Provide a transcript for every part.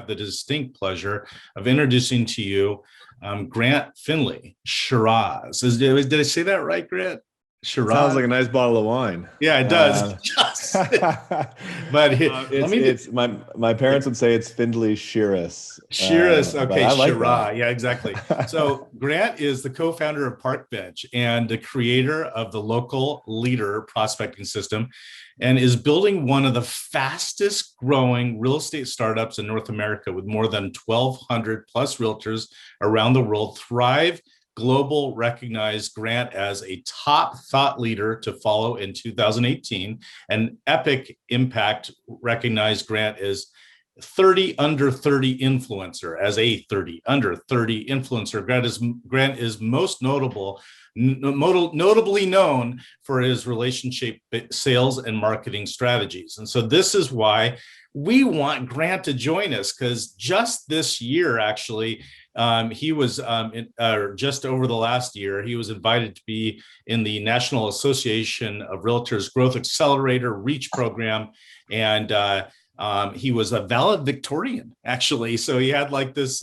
have the distinct pleasure of introducing to you Grant Findlay-Shirras. Did I say that right, Grant? Sounds Shiraz? like a nice bottle of wine. Yeah, it does. But let me it's my parents would say it's Findlay-Shirras, Shiraz. but Okay, I like that. Shiraz. Yeah, exactly. So Grant is the co-founder of Parkbench and the creator of the local leader prospecting system, and is building one of the fastest growing real estate startups in North America with more than 1,200 plus realtors around the world. Thrive Global recognized Grant as a top thought leader to follow in 2018, and Epic Impact recognized Grant as 30 under 30 influencer, as a 30 under 30 influencer. Grant is most notably known for his relationship sales and marketing strategies. And so this is why we want Grant to join us, because just this year, actually, he was just over the last year, he was invited to be in the National Association of Realtors Growth Accelerator Reach program. And he was a valedictorian, actually. So he had like this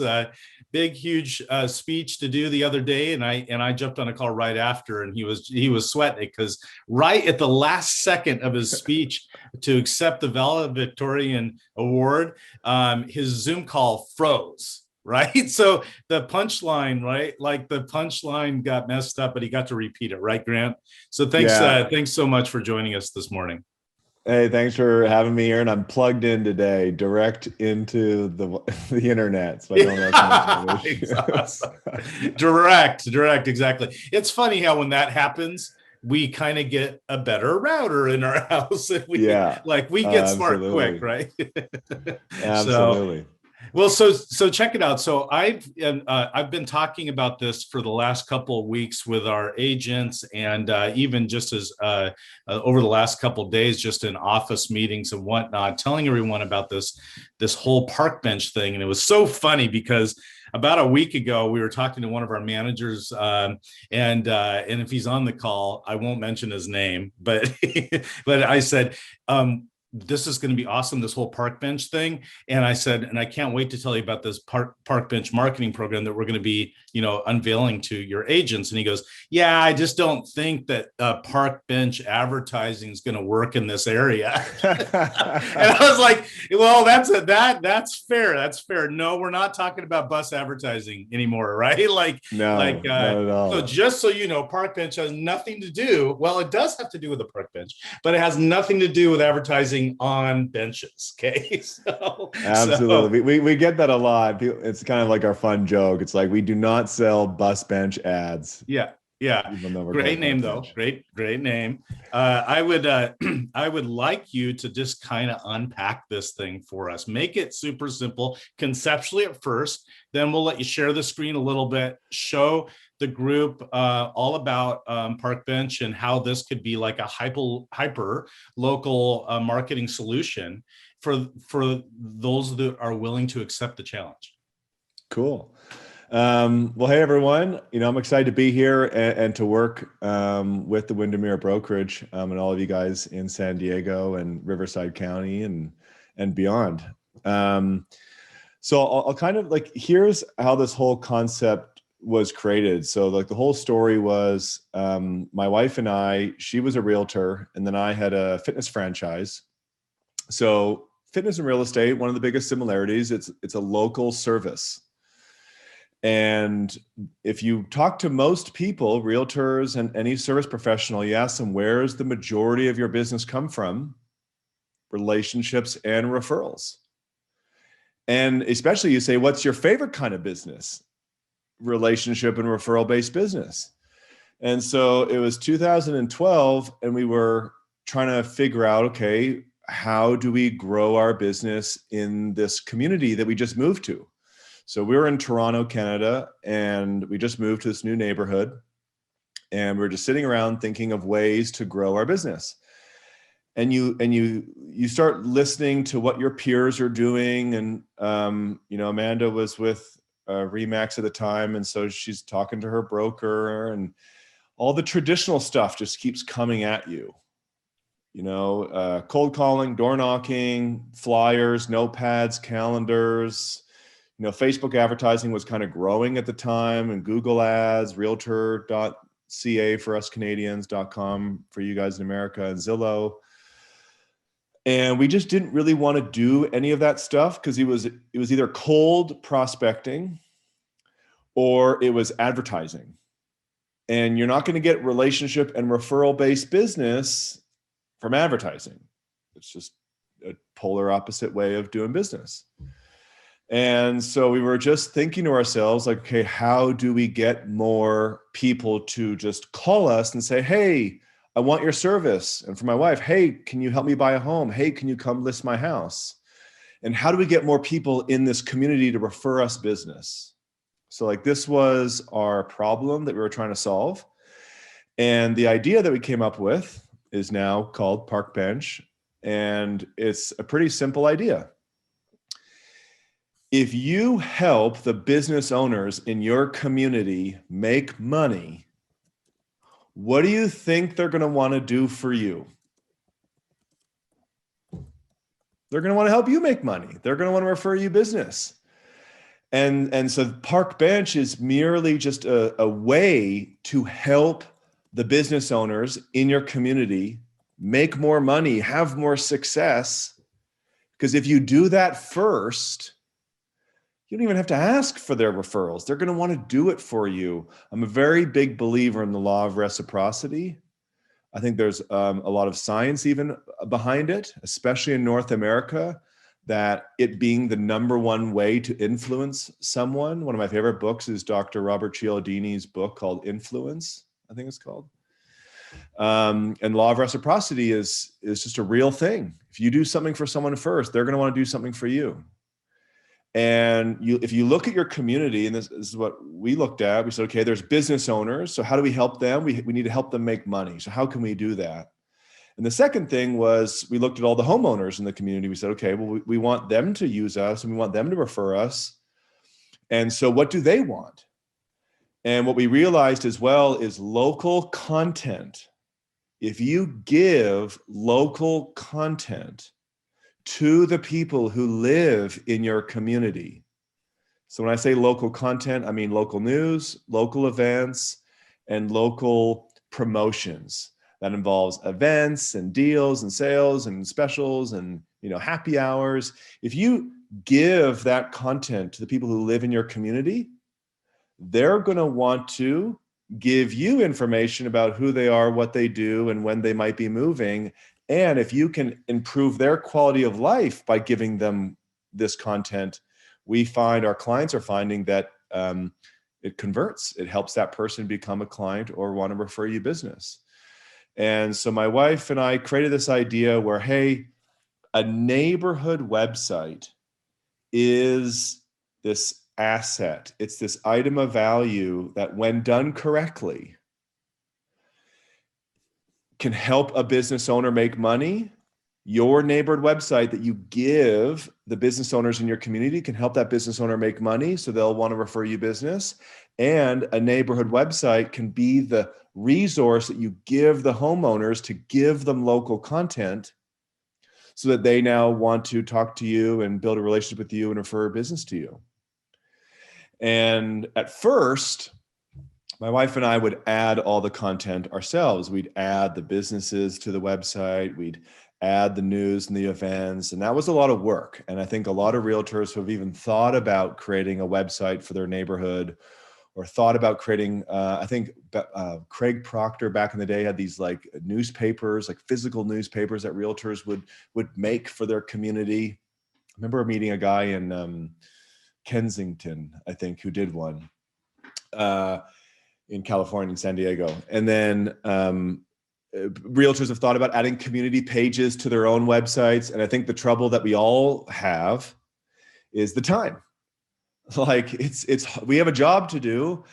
big, huge speech to do the other day, and I jumped on a call right after, and he was sweating because right at the last second of his speech to accept the valedictorian award, his Zoom call froze. Right. So the punchline, right? Like the punchline got messed up, but he got to repeat it. Right, Grant? So thanks so much for joining us this morning. Hey, thanks for having me here. And I'm plugged in today, direct into the internet. So I don't have to direct, exactly. It's funny how when that happens, we kind of get a better router in our house. And we get smart quick, right? Absolutely. Well, so check it out. So I've been talking about this for the last couple of weeks with our agents, and even just as over the last couple of days, just in office meetings and whatnot, telling everyone about this whole Parkbench thing. And it was so funny because about a week ago, we were talking to one of our managers, and if he's on the call, I won't mention his name, but but I said, this is going to be awesome, this whole Parkbench thing. And I said, and I can't wait to tell you about this Parkbench marketing program that we're going to be, unveiling to your agents. And he goes, yeah, I just don't think that Parkbench advertising is going to work in this area. And I was like, well, that's fair. That's fair. No, we're not talking about bus advertising anymore, right? Not at all. So just so you know, Parkbench has nothing to do, well, it does have to do with the Parkbench, but it has nothing to do with advertising on benches. Okay. Absolutely. We get that a lot. It's kind of like our fun joke. It's like, we do not sell bus bench ads. Yeah. Great name though. Great name. I would like you to just kind of unpack this thing for us. Make it super simple conceptually at first, then we'll let you share the screen a little bit, show the group all about Parkbench and how this could be like a hyper local marketing solution for those that are willing to accept the challenge. Cool. Well, hey everyone, I'm excited to be here and to work with the Winderemere brokerage and all of you guys in San Diego and Riverside County and beyond. So I'll kind of here's how this whole concept was created. So the whole story was my wife and I, she was a realtor, and then I had a fitness franchise. So fitness and real estate, one of the biggest similarities, it's a local service. And if you talk to most people, realtors and any service professional, you ask them, where's the majority of your business come from? Relationships and referrals. And especially you say, what's your favorite kind of business? Relationship and referral based business. And so it was 2012, and we were trying to figure out, okay, how do we grow our business in this community that we just moved to? So we were in Toronto, Canada, and we just moved to this new neighborhood, and we were just sitting around thinking of ways to grow our business. And you start listening to what your peers are doing, and Amanda was with Remax at the time, and so she's talking to her broker, and all the traditional stuff just keeps coming at you. cold calling, door knocking, flyers, notepads, calendars. Facebook advertising was kind of growing at the time, and Google ads, realtor.ca for us Canadians.com for you guys in America, and Zillow. And we just didn't really want to do any of that stuff because it was either cold prospecting or it was advertising. And you're not going to get relationship and referral based business from advertising. It's just a polar opposite way of doing business. And so we were just thinking to ourselves, like, okay, how do we get more people to just call us and say, hey, I want your service. And for my wife, hey, can you help me buy a home? Hey, can you come list my house? And how do we get more people in this community to refer us business? So like this was our problem that we were trying to solve. And the idea that we came up with is now called Parkbench. And it's a pretty simple idea. If you help the business owners in your community make money, what do you think they're going to want to do for you? They're going to want to help you make money. They're going to want to refer you business. And so Parkbench is merely just a way to help the business owners in your community make more money, have more success. Because if you do that first, you don't even have to ask for their referrals. They're going to want to do it for you. I'm a very big believer in the law of reciprocity. I think there's a lot of science even behind it, especially in North America, that it being the number one way to influence someone. One of my favorite books is Dr. Robert Cialdini's book called Influence, I think it's called. And law of reciprocity is just a real thing. If you do something for someone first, they're going to want to do something for you. And if you look at your community, and this is what we looked at, we said, okay, there's business owners. So how do we help them? We need to help them make money. So how can we do that? And the second thing was we looked at all the homeowners in the community. We said, okay, well, we want them to use us and we want them to refer us. And so what do they want? And what we realized as well is local content. If you give local content to the people who live in your community. So when I say local content, I mean local news, local events, and local promotions. That involves events and deals and sales and specials and happy hours. If you give that content to the people who live in your community, they're going to want to give you information about who they are, what they do, and when they might be moving. And if you can improve their quality of life by giving them this content, we find our clients are finding that it converts. It helps that person become a client or want to refer you business. And so my wife and I created this idea where, hey, a neighborhood website is this asset. It's this item of value that when done correctly, can help a business owner make money. Your neighborhood website that you give the business owners in your community can help that business owner make money, so they'll want to refer you business. And a neighborhood website can be the resource that you give the homeowners to give them local content so that they now want to talk to you and build a relationship with you and refer business to you. And at first, my wife and I would add all the content ourselves. We'd add the businesses to the website. We'd add the news and the events. And that was a lot of work. And I think a lot of realtors who have even thought about creating a website for their neighborhood or thought about creating, I think Craig Proctor back in the day had these like newspapers, like physical newspapers that realtors would make for their community. I remember meeting a guy in Kensington, I think, who did one. In California, in San Diego. And then realtors have thought about adding community pages to their own websites. And I think the trouble that we all have is the time. Like we have a job to do.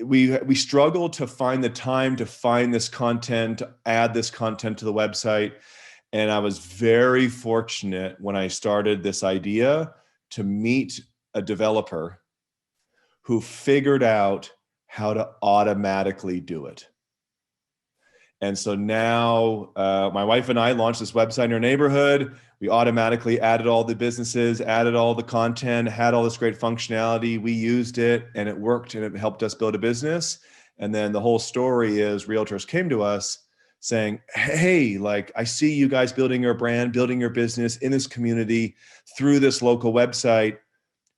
We struggle to find the time to find this content, to add this content to the website. And I was very fortunate when I started this idea to meet a developer who figured out how to automatically do it. And so now my wife and I launched this website in our neighborhood. We automatically added all the businesses, added all the content, had all this great functionality. We used it and it worked and it helped us build a business. And then the whole story is realtors came to us saying, hey, like I see you guys building your brand, building your business in this community through this local website.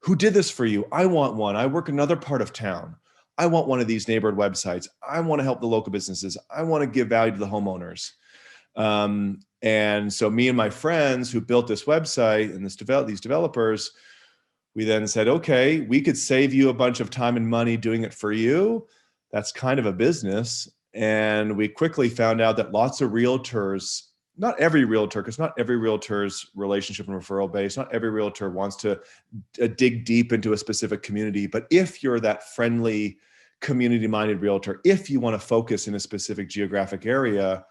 Who did this for you? I want one. I work another part of town. I want one of these neighborhood websites. I want to help the local businesses. I want to give value to the homeowners. And so me and my friends who built this website and these developers, we then said, okay, we could save you a bunch of time and money doing it for you. That's kind of a business. And we quickly found out that lots of realtors, not every realtor, because not every realtor's relationship and referral based, not every realtor wants to dig deep into a specific community. But if you're that friendly, community-minded realtor, if you want to focus in a specific geographic area,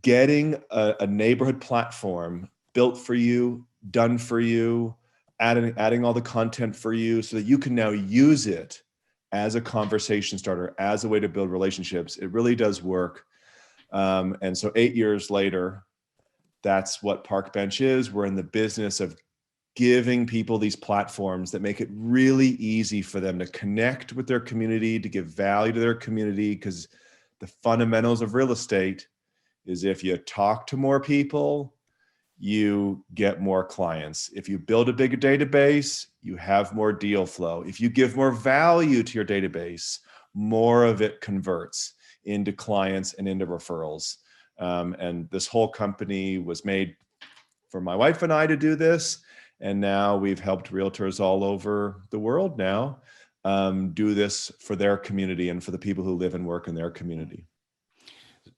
getting a neighborhood platform built for you, done for you, adding all the content for you so that you can now use it as a conversation starter, as a way to build relationships, it really does work. And so 8 years later, that's what Parkbench is. We're in the business of giving people these platforms that make it really easy for them to connect with their community, to give value to their community, because the fundamentals of real estate is if you talk to more people, you get more clients. If you build a bigger database, you have more deal flow. If you give more value to your database, more of it converts into clients and into referrals. And this whole company was made for my wife and I to do this. And now we've helped realtors all over the world now do this for their community and for the people who live and work in their community.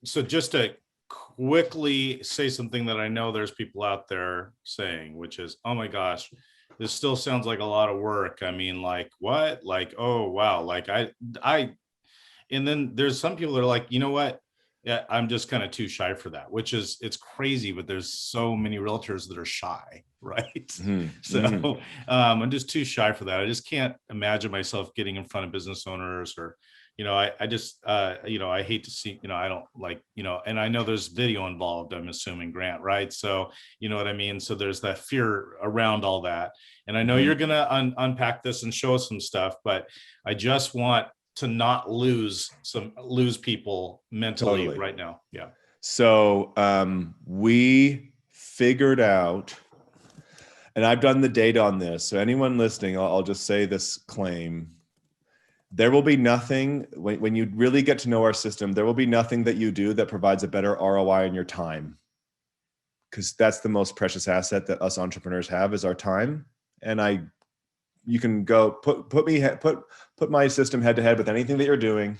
So just to quickly say something that I know there's people out there saying, which is, oh my gosh, this still sounds like a lot of work. I mean, like what? Like, oh, wow. Like and then there's some people that are like, you know what? Yeah, I'm just kind of too shy for that, which is, it's crazy, but there's so many realtors that are shy, right? Mm-hmm. So I'm just too shy for that. I just can't imagine myself getting in front of business owners or, I just, I hate to see, I don't like, and I know there's video involved, I'm assuming, Grant, right? So, you know what I mean? So there's that fear around all that. And I know you're going to unpack this and show us some stuff, but I just want to not lose people mentally right now. Yeah. So we figured out, and I've done the data on this. So anyone listening, I'll just say this claim. There will be nothing, when you really get to know our system, there will be nothing that you do that provides a better ROI on your time. Because that's the most precious asset that us entrepreneurs have is our time. And you can go put my system head to head with anything that you're doing.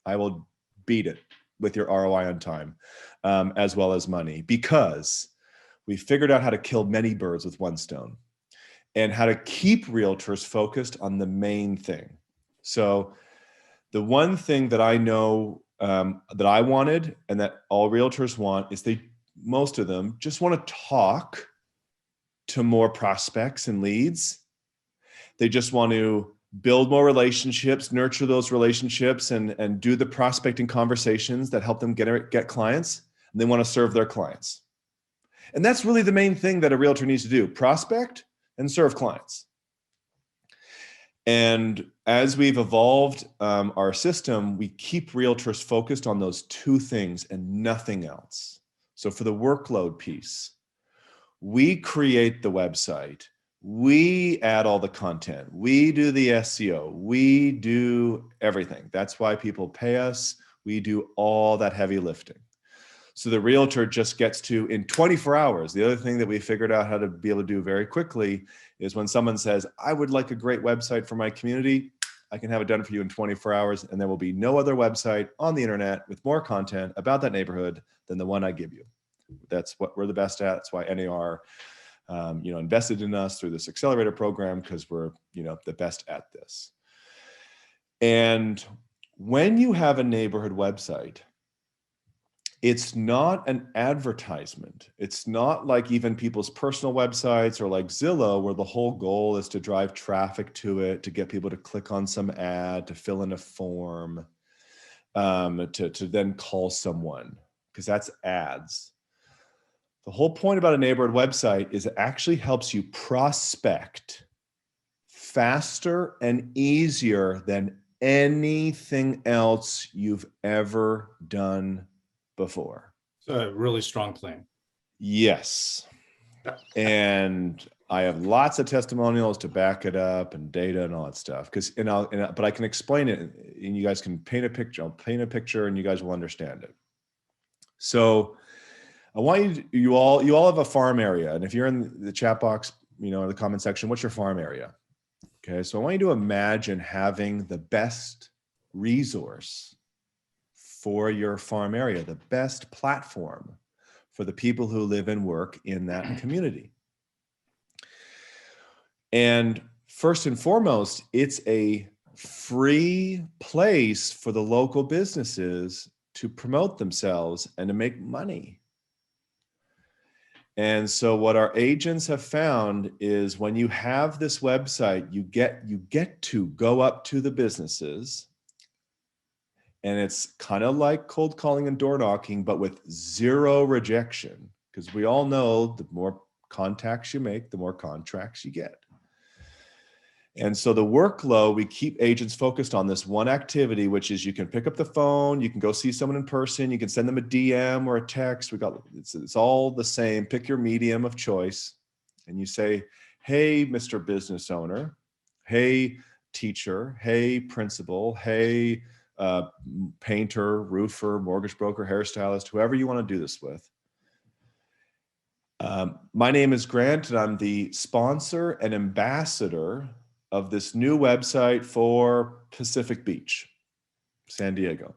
I will beat it with your ROI on time, as well as money, because we figured out how to kill many birds with one stone and how to keep realtors focused on the main thing. So the one thing that I know that I wanted and that all realtors want is most of them just want to talk to more prospects and leads. They just want to build more relationships, nurture those relationships, and do the prospecting conversations that help them get clients. And they want to serve their clients. And that's really the main thing that a realtor needs to do: prospect and serve clients. And as we've evolved our system, we keep realtors focused on those two things and nothing else. So for the workload piece, we create the website. We add all the content. We do the SEO. We do everything. That's why people pay us. We do all that heavy lifting. So the realtor just gets to, in 24 hours, the other thing that we figured out how to be able to do very quickly is when someone says, I would like a great website for my community, I can have it done for you in 24 hours. And there will be no other website on the internet with more content about that neighborhood than the one I give you. That's what we're the best at. That's why NAR invested in us through this accelerator program, because we're, the best at this. And when you have a neighborhood website, it's not an advertisement. It's not like even people's personal websites or like Zillow, where the whole goal is to drive traffic to it, to get people to click on some ad, to fill in a form. to then call someone, because that's ads. The whole point about a neighborhood website is it actually helps you prospect faster and easier than anything else you've ever done before. It's a really strong claim. Yes. And I have lots of testimonials to back it up and data and all that stuff. But I can explain it and you guys can paint a picture. I'll paint a picture and you guys will understand it. So I want you all have a farm area. And if you're in the chat box, in the comment section, what's your farm area? Okay. So I want you to imagine having the best resource for your farm area, the best platform for the people who live and work in that community. And first and foremost, it's a free place for the local businesses to promote themselves and to make money. And so what our agents have found is when you have this website, you get to go up to the businesses, and it's kind of like cold calling and door knocking, but with zero rejection, because we all know the more contacts you make, the more contracts you get. And so the workload, we keep agents focused on this one activity, which is you can pick up the phone, you can go see someone in person, you can send them a DM or a text. It's all the same. Pick your medium of choice. And you say, hey, Mr. Business Owner, hey, teacher, hey, principal, hey, painter, roofer, mortgage broker, hairstylist, whoever you want to do this with. My name is Grant, and I'm the sponsor and ambassador of this new website for Pacific Beach, San Diego.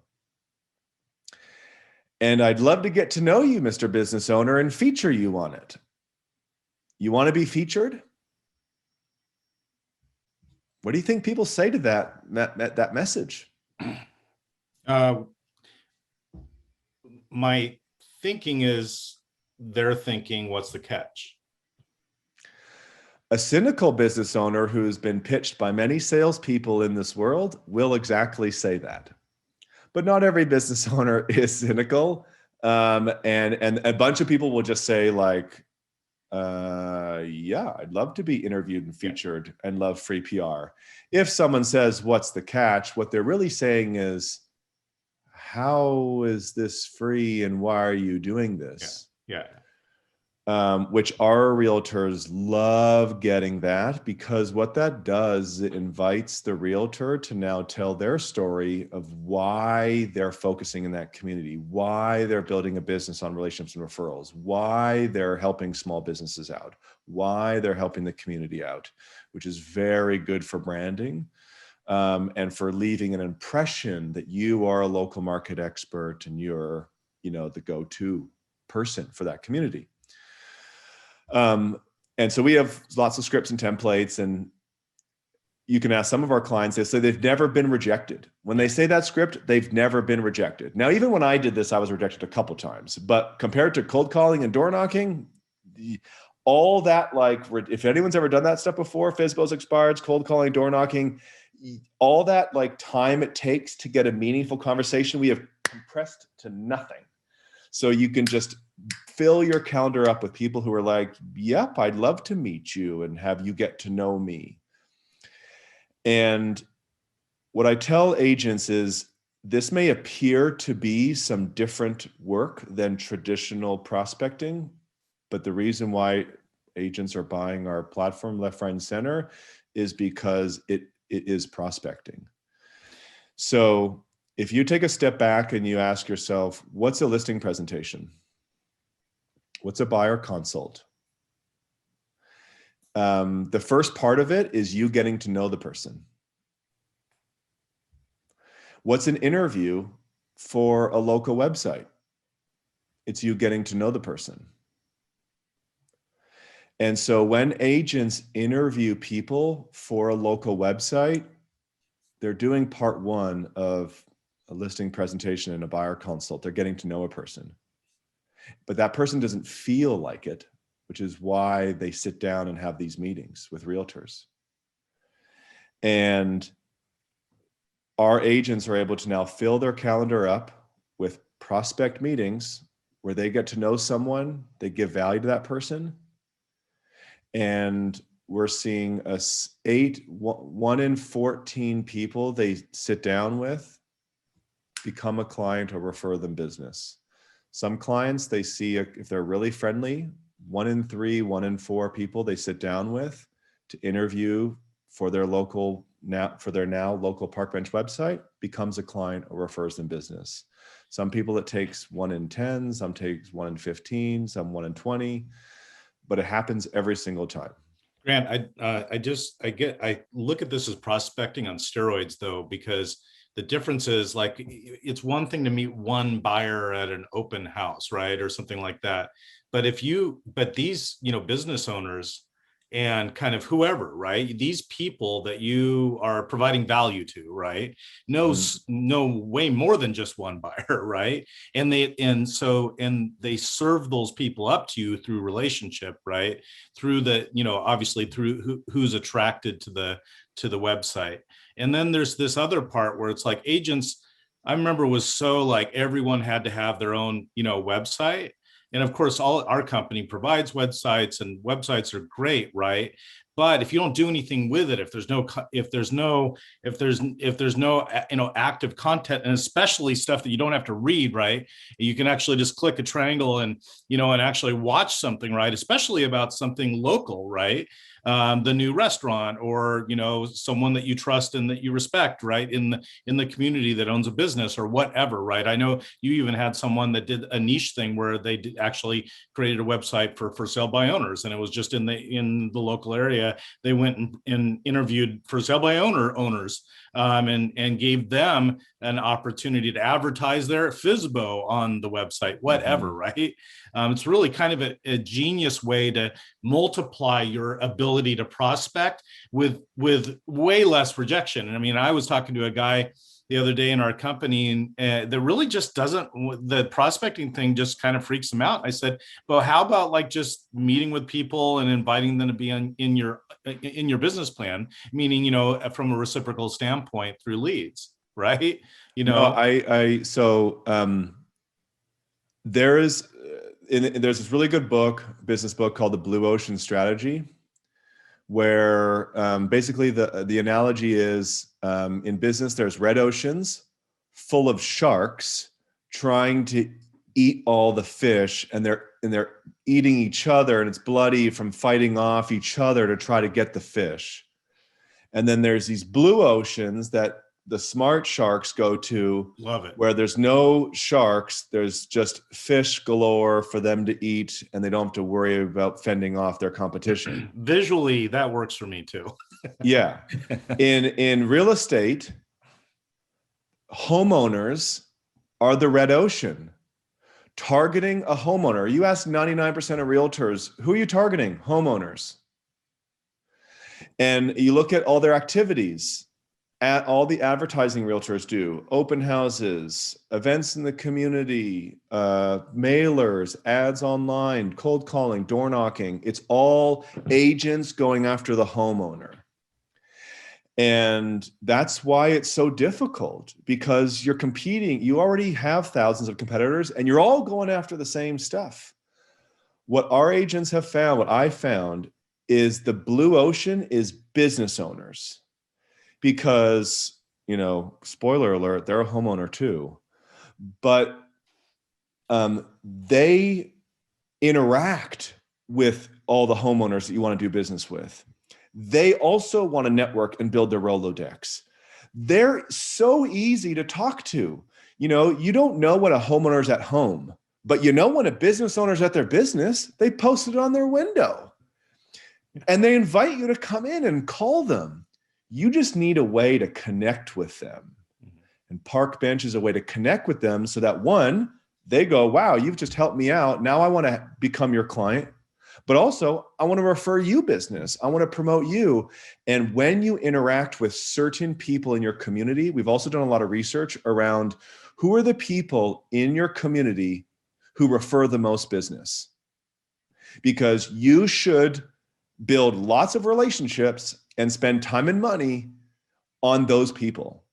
And I'd love to get to know you, Mr. Business Owner, and feature you on it. You want to be featured? What do you think people say to that message? My thinking is they're thinking, what's the catch? A cynical business owner who's been pitched by many salespeople in this world will exactly say that. But not every business owner is cynical. And a bunch of people will just say like, yeah, I'd love to be interviewed and featured and love free PR. If someone says, what's the catch? What they're really saying is, how is this free and why are you doing this? Yeah. Which our realtors love getting that, because what that does, it invites the realtor to now tell their story of why they're focusing in that community, why they're building a business on relationships and referrals, why they're helping small businesses out, why they're helping the community out, which is very good for branding. And for leaving an impression that you are a local market expert and you're, the go-to person for that community. And so we have lots of scripts and templates, and you can ask some of our clients, they say they've never been rejected. When they say that script, they've never been rejected. Now, even when I did this, I was rejected a couple times, but compared to cold calling and door knocking, all that, like, if anyone's ever done that stuff before, FSBOs, expireds, cold calling, door knocking, all that like time it takes to get a meaningful conversation, we have compressed to nothing. So you can just fill your calendar up with people who are like, yep, I'd love to meet you and have you get to know me. And what I tell agents is this may appear to be some different work than traditional prospecting, but the reason why agents are buying our platform left, right, and center is because it is prospecting. So if you take a step back and you ask yourself, what's a listing presentation? What's a buyer consult? The first part of it is you getting to know the person. What's an interview for a local website? It's you getting to know the person. And so when agents interview people for a local website, they're doing part one of a listing presentation and a buyer consult. They're getting to know a person. But that person doesn't feel like it, which is why they sit down and have these meetings with realtors. And our agents are able to now fill their calendar up with prospect meetings where they get to know someone, they give value to that person. And we're seeing one in 14 people they sit down with become a client or refer them business. Some clients they see, if they're really friendly, 1 in 3, 1 in 4 people they sit down with to interview for their local local Parkbench website becomes a client or refers them business. Some people it takes 1 in 10, some takes 1 in 15, some 1 in 20, but it happens every single time. Grant, I look at this as prospecting on steroids though, because the difference is like, it's one thing to meet one buyer at an open house, right? Or something like that. But these, business owners and kind of whoever, right? These people that you are providing value to, right? Know way more than just one buyer, right? And they serve those people up to you through relationship, right? Through the, obviously through who's attracted to the website. And then there's this other part where it's like agents, I remember was so like everyone had to have their own, website. And of course, all our company provides websites, and websites are great, right? But if you don't do anything with it, if there's no active content, and especially stuff that you don't have to read, right? You can actually just click a triangle and actually watch something, right? Especially about something local, right? The new restaurant, or someone that you trust and that you respect, right, in the community that owns a business or whatever, right? I know you even had someone that did a niche thing where they actually created a website for sale by owners, and it was just in the local area. They went and interviewed for sale by owners, and gave them an opportunity to advertise their FSBO on the website, whatever, right? It's really kind of a genius way to multiply your ability to prospect with way less rejection. And I mean, I was talking to a guy the other day in our company, and that really just doesn't, the prospecting thing just kind of freaks him out. I said, well, how about like just meeting with people and inviting them to be in your business plan, meaning, from a reciprocal standpoint through leads, right? There's this really good business book called The Blue Ocean Strategy, where basically the analogy is, in business, there's red oceans full of sharks trying to eat all the fish, and they're eating each other, and it's bloody from fighting off each other to try to get the fish. And then there's these blue oceans that the smart sharks go to. Love it. Where there's no sharks, there's just fish galore for them to eat, and they don't have to worry about fending off their competition. Visually, that works for me too. Yeah. In real estate, homeowners are the red ocean. Targeting a homeowner. You ask 99% of realtors, who are you targeting? Homeowners. And you look at all their activities, at all the advertising realtors do, open houses, events in the community, mailers, ads online, cold calling, door knocking. It's all agents going after the homeowner. And that's why it's so difficult, because you're competing. You already have thousands of competitors, and you're all going after the same stuff. What our agents have found, what I found, is the blue ocean is business owners. Because, spoiler alert, they're a homeowner too. But they interact with all the homeowners that you want to do business with. They also want to network and build their Rolodex. They're so easy to talk to. You don't know when a homeowner's at home, but when a business owner's at their business, they post it on their window. And they invite you to come in and call them. You just need a way to connect with them. And Parkbench is a way to connect with them so that, one, they go, wow, you've just helped me out. Now I want to become your client. But also, I want to refer you business. I want to promote you. And when you interact with certain people in your community, we've also done a lot of research around who are the people in your community who refer the most business. Because you should build lots of relationships and spend time and money on those people.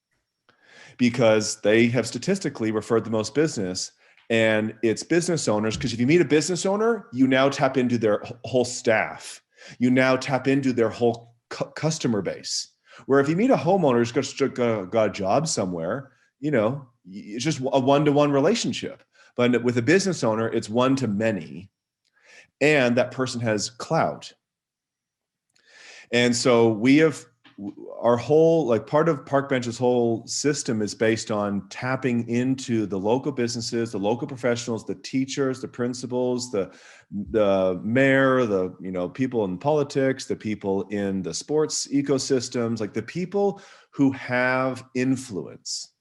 because they have statistically referred the most business. And it's business owners, because if you meet a business owner, you now tap into their whole staff. You now tap into their whole customer base. Where if you meet a homeowner who's got a job somewhere, it's just a one-to-one relationship. But with a business owner, it's one to many. And that person has clout. And so our whole, like part of Parkbench's whole system is based on tapping into the local businesses, the local professionals, the teachers, the principals, the mayor, the people in politics, the people in the sports ecosystems, like the people who have influence.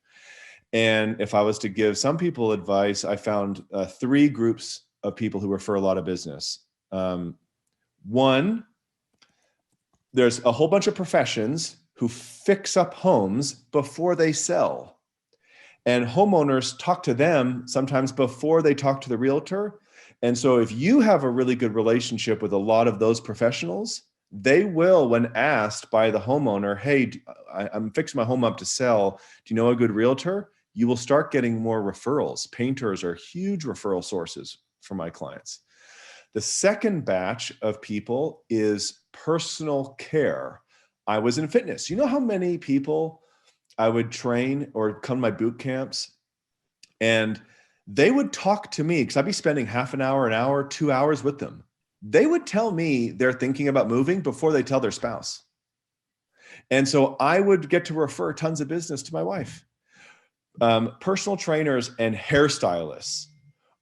And if I was to give some people advice, I found 3 groups of people who refer a lot of business. One, there's a whole bunch of professions who fix up homes before they sell. And homeowners talk to them sometimes before they talk to the realtor. And so if you have a really good relationship with a lot of those professionals, they will, when asked by the homeowner, hey, I'm fixing my home up to sell, do you know a good realtor? You will start getting more referrals. Painters are huge referral sources for my clients. The second batch of people is personal care. I was in fitness. You know how many people I would train or come to my boot camps, and they would talk to me because I'd be spending half an hour, 2 hours with them. They would tell me they're thinking about moving before they tell their spouse. And so I would get to refer tons of business to my wife. Personal trainers and hairstylists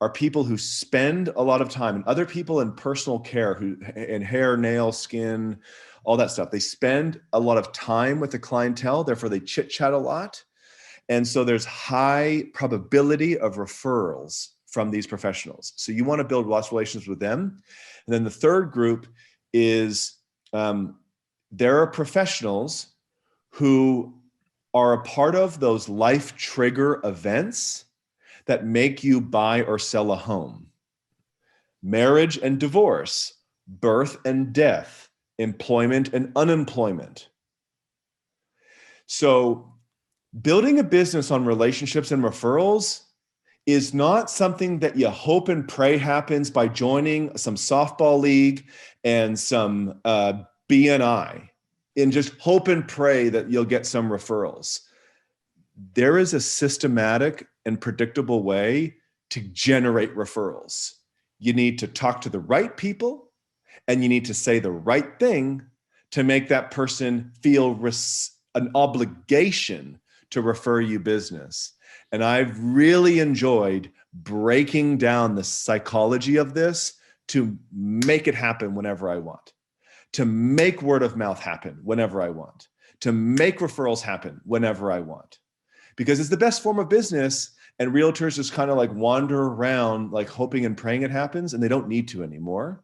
are people who spend a lot of time, and other people in personal care in hair, nail, skin, all that stuff. They spend a lot of time with the clientele, therefore they chit chat a lot. And so there's high probability of referrals from these professionals. So you want to build lots of relationships with them. And then the third group is there are professionals who are a part of those life trigger events that make you buy or sell a home. Marriage and divorce, birth and death, employment and unemployment. So building a business on relationships and referrals is not something that you hope and pray happens by joining some softball league and some BNI, and just hope and pray that you'll get some referrals. There is a systematic and predictable way to generate referrals. You need to talk to the right people, and you need to say the right thing to make that person feel an obligation to refer you business. And I've really enjoyed breaking down the psychology of this to make it happen whenever I want, to make word of mouth happen whenever I want, to make referrals happen whenever I want. Because it's the best form of business, and realtors just kind of like wander around like hoping and praying it happens, and they don't need to anymore.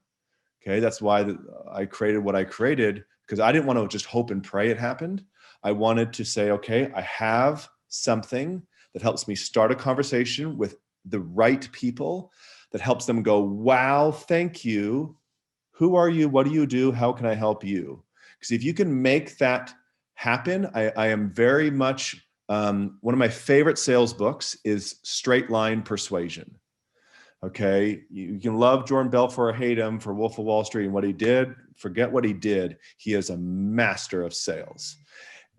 Okay, that's why I created what I created, because I didn't want to just hope and pray it happened. I wanted to say, okay, I have something that helps me start a conversation with the right people, that helps them go, wow, thank you. Who are you? What do you do? How can I help you? Because if you can make that happen, I am very much, one of my favorite sales books is Straight Line Persuasion. Okay, you can love Jordan Belfort or hate him for Wolf of Wall Street and what he did. Forget what he did. He is a master of sales.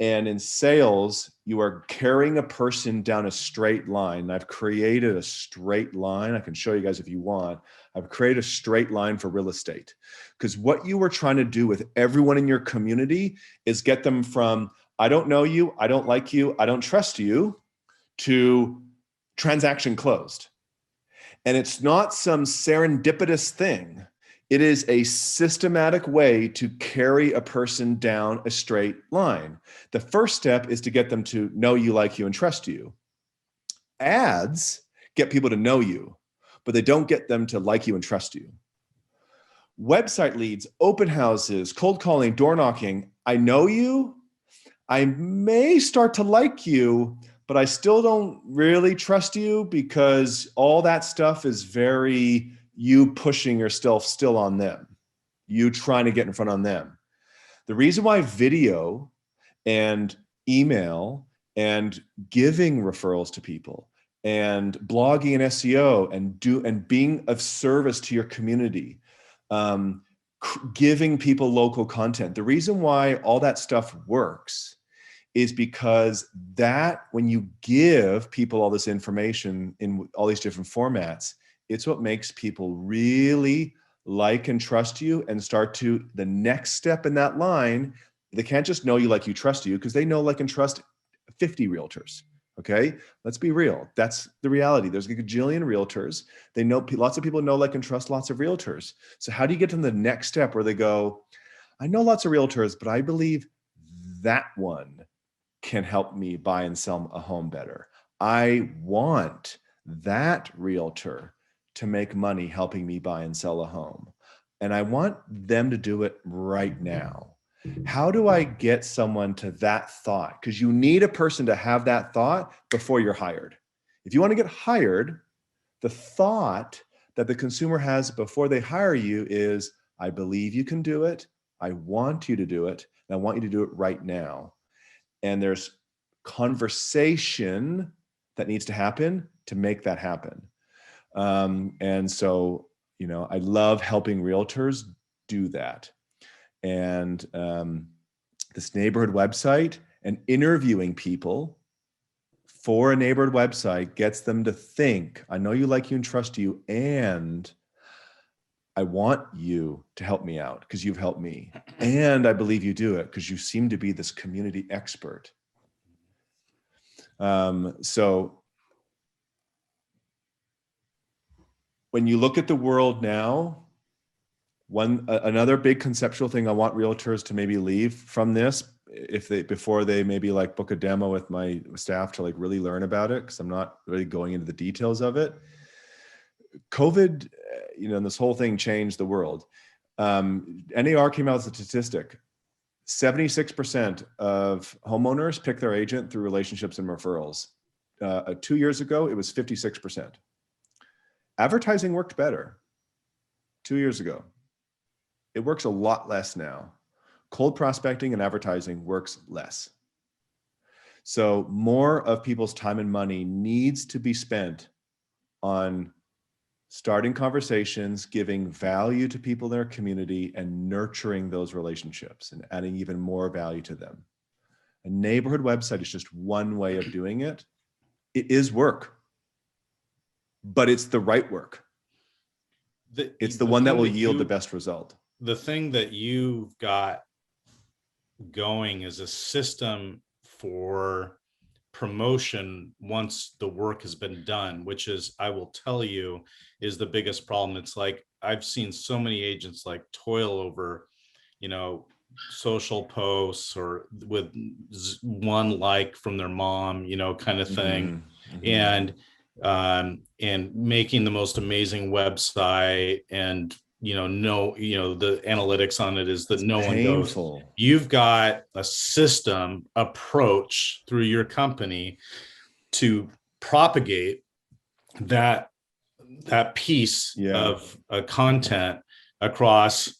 And in sales, you are carrying a person down a straight line. I've created a straight line. I can show you guys if you want. I've created a straight line for real estate. Because what you were trying to do with everyone in your community is get them from, I don't know you, I don't like you, I don't trust you, to transaction closed. And it's not some serendipitous thing. It is a systematic way to carry a person down a straight line. The first step is to get them to know you, like you, and trust you. Ads get people to know you, but they don't get them to like you and trust you. Website leads, open houses, cold calling, door knocking. I know you. I may start to like you, but I still don't really trust you, because all that stuff is very you pushing yourself still on them, you trying to get in front on them. The reason why video and email and giving referrals to people and blogging and SEO and being of service to your community, giving people local content. The reason why all that stuff works is because that when you give people all this information in all these different formats, it's what makes people really like and trust you and start to the next step in that line. They can't just know you, like you, trust you, because they know, like, and trust 50 realtors. Okay, let's be real. That's the reality. There's a gajillion realtors. They know, lots of people know, like, and trust lots of realtors. So how do you get to the next step where they go, I know lots of realtors, but I believe that one can help me buy and sell a home better. I want that realtor to make money helping me buy and sell a home. And I want them to do it right now. How do I get someone to that thought? Because you need a person to have that thought before you're hired. If you want to get hired, the thought that the consumer has before they hire you is, I believe you can do it. I want you to do it. And I want you to do it right now. And there's conversation that needs to happen to make that happen. And so, I love helping realtors do that. And this neighborhood website and interviewing people for a neighborhood website gets them to think, I know you, like you, and trust you, and I want you to help me out because you've helped me. And I believe you do it because you seem to be this community expert. So when you look at the world now, another big conceptual thing I want realtors to maybe leave from this, before they maybe like book a demo with my staff to like really learn about it, because I'm not really going into the details of it. COVID, and this whole thing changed the world. NAR came out with a statistic. 76% of homeowners pick their agent through relationships and referrals. 2 years ago, it was 56%. Advertising worked better 2 years ago. It works a lot less now. Cold prospecting and advertising works less. So more of people's time and money needs to be spent on starting conversations, giving value to people in their community, and nurturing those relationships and adding even more value to them. A neighborhood website is just one way of doing it. It is work, but it's the right work. It's the one that will yield the best result. The thing that you've got going is a system for promotion once the work has been done, which is, I will tell you, is the biggest problem. It's like, I've seen so many agents like toil over, social posts or with one like from their mom, kind of thing. And making the most amazing website, and the analytics on it is that no one goes. You've got a system approach through your company to propagate that piece of content across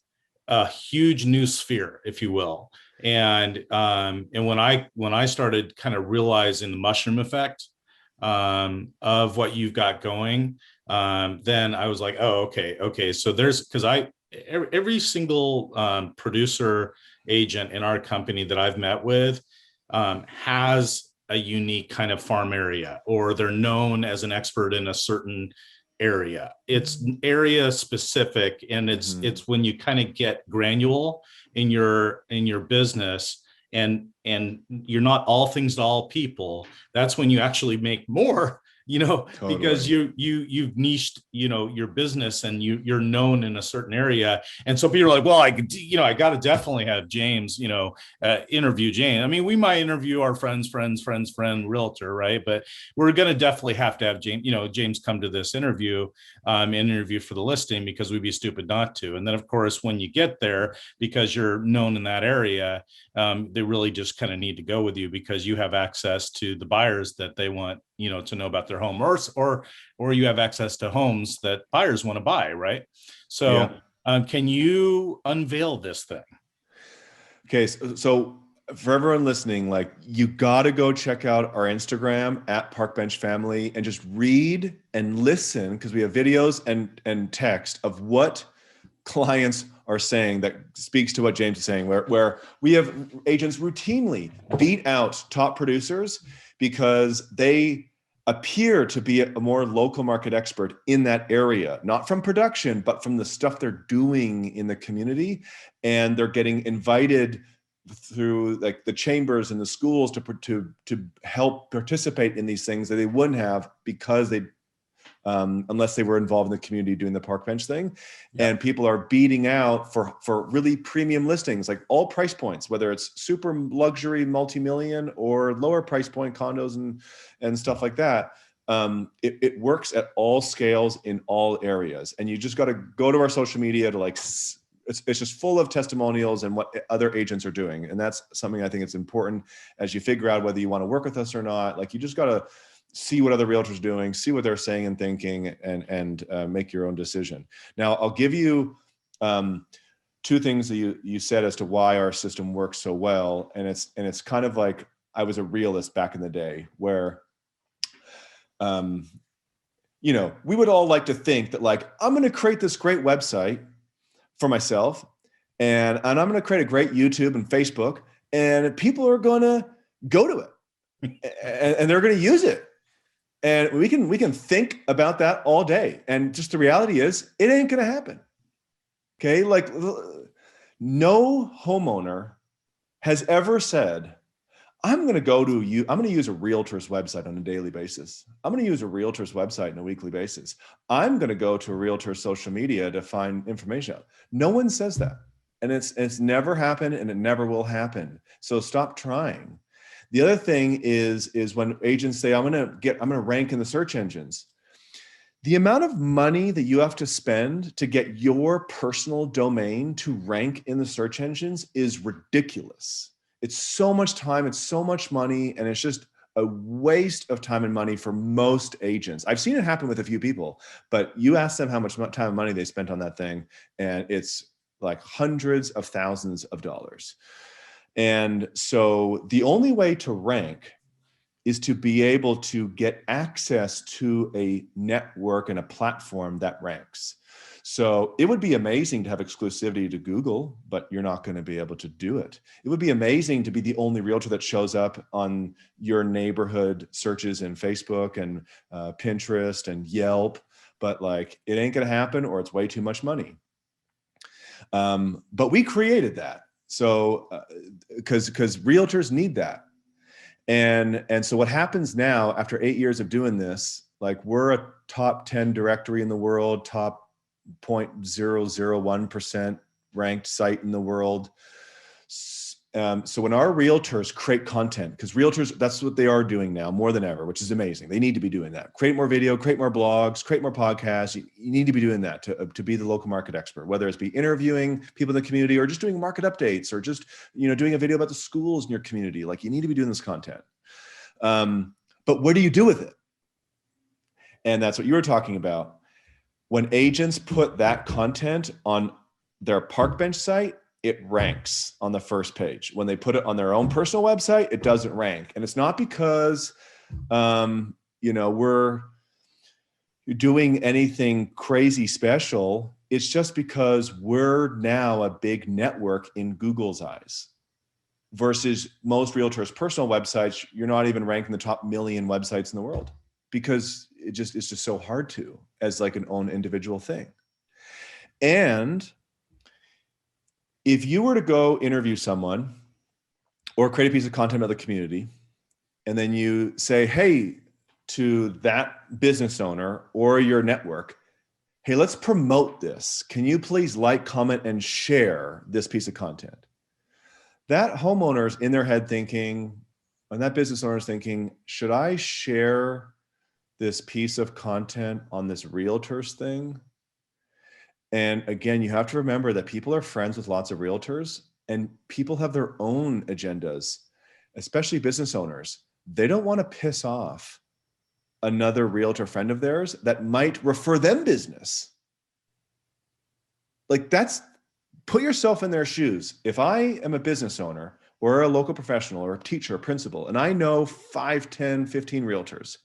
a huge new sphere, if you will. And when I started kind of realizing the mushroom effect of what you've got going, then I was like, oh, okay. So every single producer agent in our company that I've met with has a unique kind of farm area, or they're known as an expert in a certain area. It's area specific, and it's when you kind of get granular in your business, and you're not all things to all people. That's when you actually make more, totally. Because you've niched, your business, and you're known in a certain area. And so people are like, well, I got to definitely have James, interview James. I mean, we might interview our friend realtor, right? But we're going to definitely have to have James come to this interview for the listing, because we'd be stupid not to. And then of course, when you get there, because you're known in that area, they really just kind of need to go with you, because you have access to the buyers that they want, to know about their home, or you have access to homes that buyers want to buy, right? So can you unveil this thing? Okay, so for everyone listening, like you got to go check out our Instagram at Parkbench Family and just read and listen, because we have videos and text of what clients are saying that speaks to what James is saying, where we have agents routinely beat out top producers because they appear to be a more local market expert in that area, not from production, but from the stuff they're doing in the community. And they're getting invited through like the chambers and the schools to help participate in these things that they wouldn't have because they unless they were involved in the community doing the Parkbench thing. Yeah. And people are beating out for really premium listings, like all price points, whether it's super luxury multi-million or lower price point condos and stuff like that. It works at all scales in all areas. And you just got to go to our social media to like, it's just full of testimonials and what other agents are doing. And that's something I think it's important as you figure out whether you want to work with us or not. Like you just got to see what other realtors are doing, see what they're saying and thinking, and make your own decision. Now, I'll give you two things that you said as to why our system works so well. And it's kind of like I was a realist back in the day where, we would all like to think that like, I'm going to create this great website for myself and I'm going to create a great YouTube and Facebook, and people are going to go to it and they're going to use it. And we can think about that all day. And just the reality is it ain't going to happen. Okay. Like no homeowner has ever said, I'm going to use a realtor's website on a daily basis. I'm going to use a realtor's website on a weekly basis. I'm going to go to a realtor's social media to find information out. No one says that. And it's never happened and it never will happen. So stop trying. The other thing is when agents say, I'm going to rank in the search engines. The amount of money that you have to spend to get your personal domain to rank in the search engines is ridiculous. It's so much time, it's so much money, and it's just a waste of time and money for most agents. I've seen it happen with a few people, but you ask them how much time and money they spent on that thing, and it's like hundreds of thousands of dollars. And so the only way to rank is to be able to get access to a network and a platform that ranks. So it would be amazing to have exclusivity to Google, but you're not going to be able to do it. It would be amazing to be the only realtor that shows up on your neighborhood searches in Facebook and Pinterest and Yelp, but like it ain't going to happen or it's way too much money. But we created that. So, because realtors need that. And so what happens now after 8 years of doing this, like we're a top 10 directory in the world, top 0.001% ranked site in the world. So when our realtors create content, because realtors, that's what they are doing now more than ever, which is amazing. They need to be doing that. Create more video, create more blogs, create more podcasts. You need to be doing that to be the local market expert, whether it's be interviewing people in the community or just doing market updates or just, doing a video about the schools in your community. Like you need to be doing this content. But what do you do with it? And that's what you were talking about. When agents put that content on their Parkbench site, it ranks on the first page. When they put it on their own personal website, it doesn't rank. And it's not because, we're doing anything crazy special. It's just because we're now a big network in Google's eyes versus most realtors' personal websites. You're not even ranked in the top 1 million websites in the world because it's just so hard to as like an own individual thing. And if you were to go interview someone or create a piece of content about the community, and then you say, hey, to that business owner or your network, hey, let's promote this. Can you please like, comment, and share this piece of content? That homeowner's in their head thinking, and that business owner's thinking, should I share this piece of content on this realtor's thing? And again, you have to remember that people are friends with lots of realtors and people have their own agendas, especially business owners. They don't want to piss off another realtor friend of theirs that might refer them business. Like put yourself in their shoes. If I am a business owner or a local professional or a teacher or principal, and I know 5, 10, 15 realtors,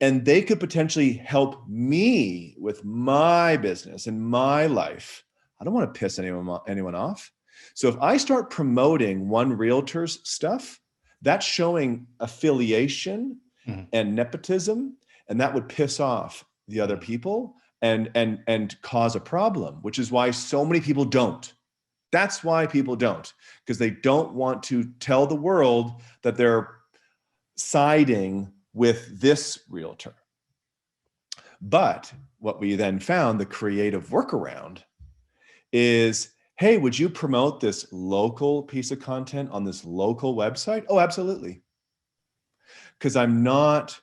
and they could potentially help me with my business and my life, I don't want to piss anyone off. So if I start promoting one realtor's stuff, that's showing affiliation and nepotism, and that would piss off the other people and cause a problem, which is why so many people don't. That's why people don't, because they don't want to tell the world that they're siding with this realtor. But what we then found, the creative workaround is, hey, would you promote this local piece of content on this local website? Oh, absolutely. Because I'm not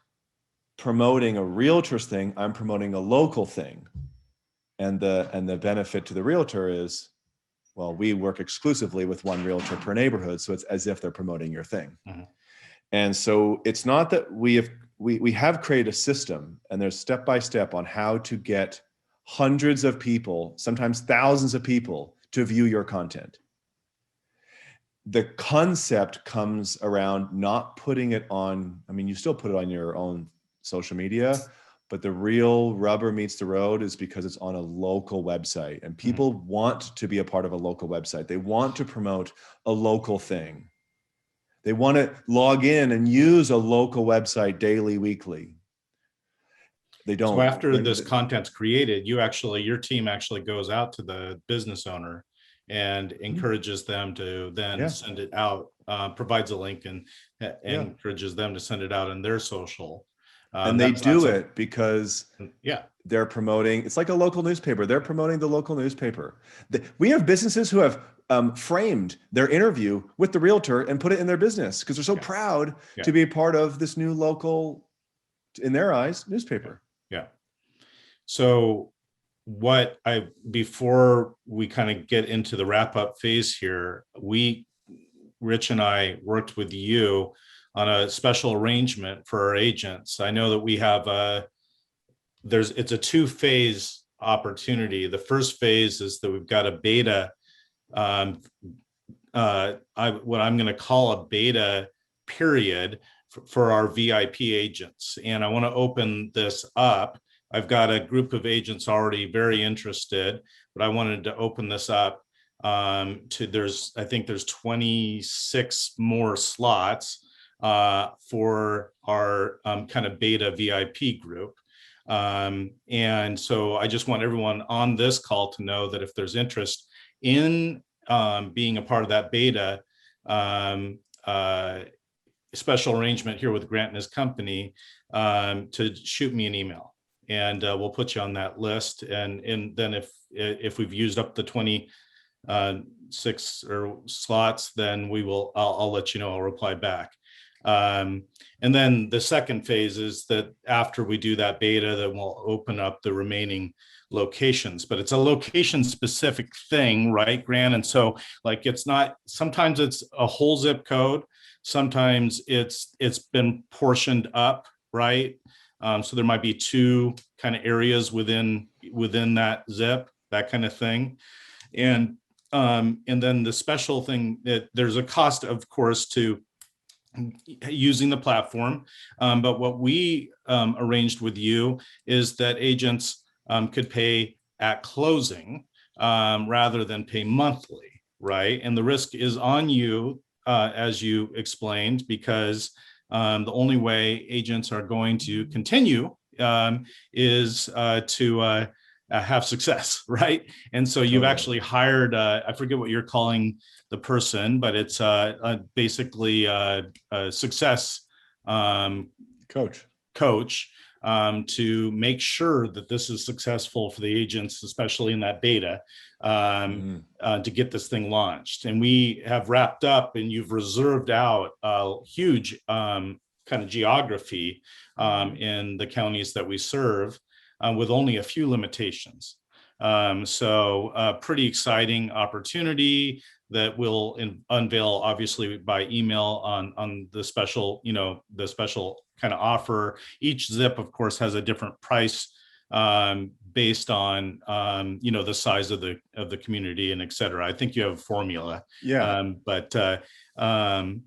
promoting a realtor's thing, I'm promoting a local thing. And the benefit to the realtor is, well, we work exclusively with one realtor per neighborhood, so it's as if they're promoting your thing. And so it's not that we have created a system, and there's step by step on how to get hundreds of people, sometimes thousands of people, to view your content. The concept comes around not putting it on, I mean, you still put it on your own social media, but the real rubber meets the road is because it's on a local website, and people want to be a part of a local website. They want to promote a local thing. They want to log in and use a local website daily, weekly. They don't. So after this content's created, your team actually goes out to the business owner and encourages them to then send it out, provides a link and encourages them to send it out in their social. And they do it because they're promoting, it's like a local newspaper. They're promoting the local newspaper. We have businesses who have framed their interview with the realtor and put it in their business because they're so proud to be a part of this new local, in their eyes, newspaper. So before we kind of get into the wrap up phase here, Rich and I worked with you on a special arrangement for our agents. I know that we have it's a 2-phase opportunity. The first phase is that we've got a beta, what I'm going to call a beta period for our VIP agents. And I want to open this up. I've got a group of agents already very interested, but I wanted to open this up I think there's 26 more slots for our kind of beta VIP group. And so I just want everyone on this call to know that if there's interest in being a part of that beta special arrangement here with Grant and his company, to shoot me an email. And we'll put you on that list. And then if we've used up the 26 or slots, then I'll let you know. I'll reply back. And then the second phase is that after we do that beta, then we'll open up the remaining locations. But it's a location specific thing, right, Grant? And so like sometimes it's a whole zip code. Sometimes it's been portioned up, right? So there might be 2 kind of areas within that zip, that kind of thing. And then the special thing that there's a cost, of course, to using the platform. But what we arranged with you is that agents could pay at closing rather than pay monthly, right? And the risk is on you, as you explained, because the only way agents are going to continue is to have success, right? And so you've actually hired, I forget what you're calling the person, but it's basically a success coach to make sure that this is successful for the agents, especially in that beta, to get this thing launched. And we have wrapped up, and you've reserved out a huge kind of geography in the counties that we serve with only a few limitations. So a pretty exciting opportunity that we'll unveil obviously by email on the special, the special kind of offer. Each zip, of course, has a different price based on the size of the community and et cetera. I think you have a formula. But And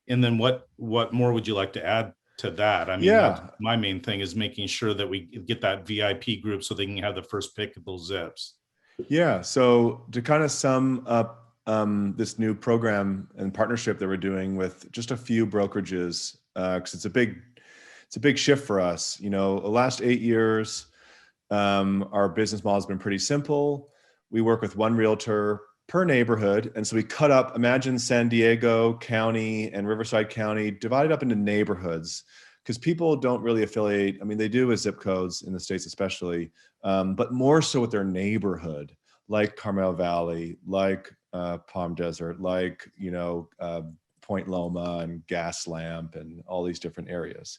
then what more would you like to add to that? I mean, that's Yeah. my main thing, is making sure that we get that VIP group so they can have the first pick of those zips. Yeah. So to kind of sum up this new program and partnership that we're doing with just a few brokerages, because it's a big shift for us. The last 8 years, our business model has been pretty simple. We work with one realtor per neighborhood, and so we cut up. Imagine San Diego County and Riverside County divided up into neighborhoods, because people don't really affiliate. I mean, they do with zip codes in the States, especially, but more so with their neighborhood, like Carmel Valley, like Palm Desert, like Point Loma and Gaslamp and all these different areas.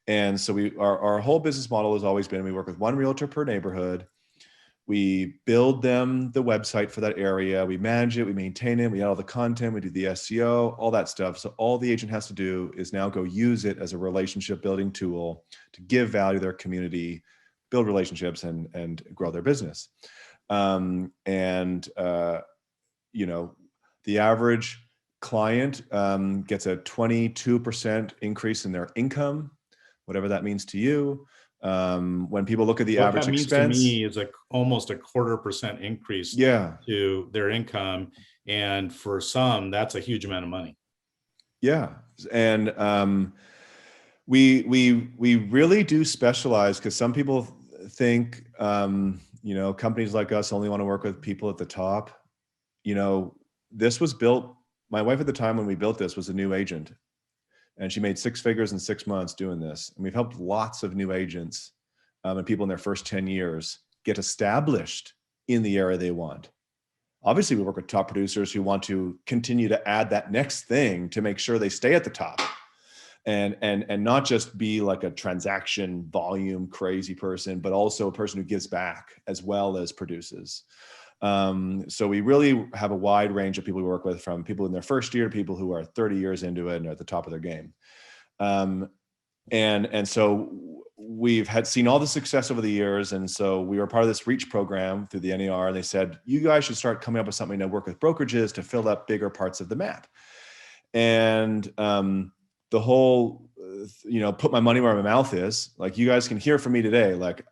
And so our whole business model has always been, we work with one realtor per neighborhood. We build them the website for that area. We manage it, we maintain it, we add all the content, we do the SEO, all that stuff. So all the agent has to do is now go use it as a relationship building tool to give value to their community, build relationships, and grow their business. The average client gets a 22% increase in their income, whatever that means to you. When people look at the average expense, what that means to me is almost a 1/4% increase to their income, and for some, that's a huge amount of money. Yeah, and we really do specialize, because some people think companies like us only want to work with people at the top. This was built. My wife at the time when we built this was a new agent, and she made 6 figures in 6 months doing this. And we've helped lots of new agents and people in their first 10 years get established in the area they want. Obviously, we work with top producers who want to continue to add that next thing to make sure they stay at the top, and not just be like a transaction volume crazy person, but also a person who gives back as well as produces. So we really have a wide range of people we work with, from people in their first year to people who are 30 years into it and are at the top of their game. And so we've seen all the success over the years. And so we were part of this reach program through the NAR, and they said, you guys should start coming up with something to work with brokerages to fill up bigger parts of the map. And the whole, put my money where my mouth is, like, you guys can hear from me today. Like,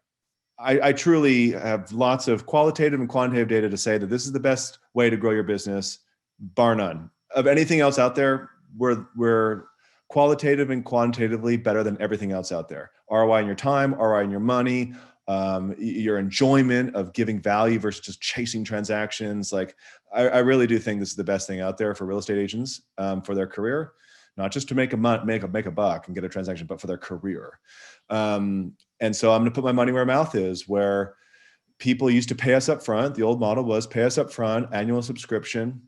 I truly have lots of qualitative and quantitative data to say that this is the best way to grow your business, bar none. Of anything else out there, we're qualitative and quantitatively better than everything else out there. ROI in your time, ROI in your money, your enjoyment of giving value versus just chasing transactions. Like, I really do think this is the best thing out there for real estate agents for their career, not just to make a buck and get a transaction, but for their career. And so I'm going to put my money where my mouth is, where people used to pay us up front. The old model was pay us up front, annual subscription.